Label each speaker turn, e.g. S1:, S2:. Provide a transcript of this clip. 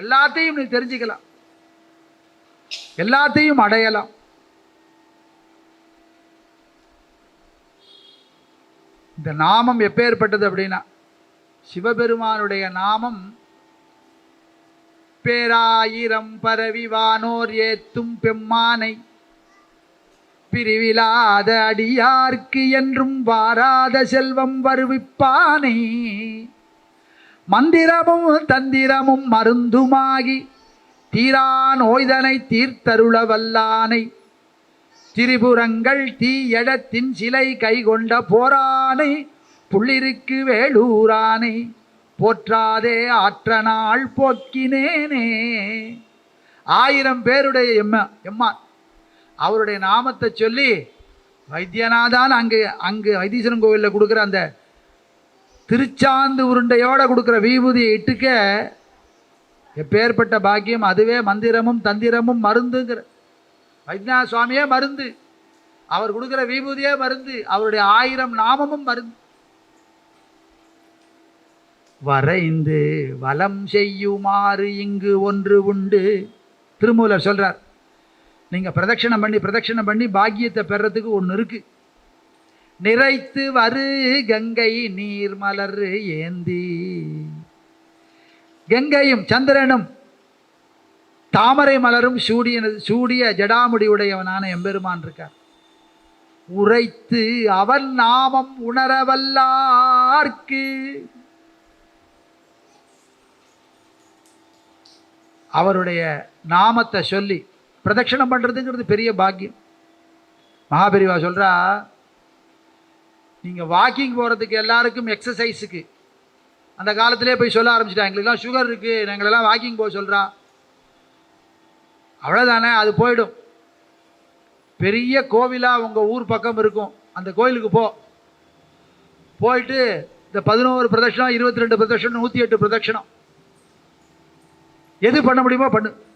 S1: எல்லாத்தையும் நீ தெரிஞ்சுக்கலாம், எல்லாத்தையும் அடையலாம். இந்த நாமம் எப்பேற்பட்டது அப்படின்னா, சிவபெருமானுடைய நாமம் பேராயிரம் பரவி வானோர் ஏத்தும் பெம்மானை பிரிவிலாத அடியார்க்கு என்றும் வாராத செல்வம் வருவிப்பானை மந்திரமும் தந்திரமும் மருந்துமாகி தீரா நோய்தனை தீர்த்தருள வல்லானை திரிபுரங்கள் தீயடத்தின் சிலை கைகொண்ட போரானை புள்ளிருக்கு வேளூரானை போற்றாதே ஆற்ற நாள் போக்கினேனே. 1000 பேருடைய எம்மான் அவருடைய நாமத்தை சொல்லி வைத்தியநாதான் அங்கு வைத்தீஸ்வரன் கோவிலில் கொடுக்குற அந்த திருச்சாந்து உருண்டையோட கொடுக்குற விபூதியை இட்டுக்க எப்பேற்பட்ட பாக்கியம். அதுவே மந்திரமும் தந்திரமும் மருந்துங்கிற வைத்தியநாத சுவாமியே மருந்து, அவர் கொடுக்குற விபூதியே மருந்து, அவருடைய 1000 நாமமும் மருந்து. வரைந்து வலம் செய்யுமாறு இங்கு ஒன்று உண்டு. திருமூலர் சொல்றார், நீங்க பிரதட்சணம் பண்ணி பாக்கியத்தை பெறறதுக்கு ஒன்று இருக்கு. நிறைத்து வரு கங்கை நீர் மலர் ஏந்தி. கங்கையும் சந்திரனும் தாமரை மலரும் சூடிய ஜடாமுடி உடையவனான எம்பெருமான் இருக்கார். உரைத்து அவன் நாமம் உணரவல்லார்க்கு அவருடைய நாமத்தை சொல்லி பிரதட்சணம் பண்ணுறதுங்கிறது பெரிய பாக்கியம். மகாபெரிவா சொல்கிறா, நீங்கள் வாக்கிங் போகிறதுக்கு எல்லாருக்கும் எக்ஸசைஸுக்கு அந்த காலத்திலே போய் சொல்ல ஆரம்பிச்சிட்டா, எங்களுக்கெல்லாம் சுகர் இருக்குது, எங்களெல்லாம் வாக்கிங் போக சொல்கிறா. அவ்வளோதானே, அது போயிடும். பெரிய கோவிலாக உங்கள் ஊர் பக்கம் இருக்கும், அந்த கோயிலுக்கு போயிட்டு இந்த 11 பிரதட்சணம் 22 பிரதட்சணம் 108 பிரதட்சணம் எது பண்ண முடியுமோ பண்ணு.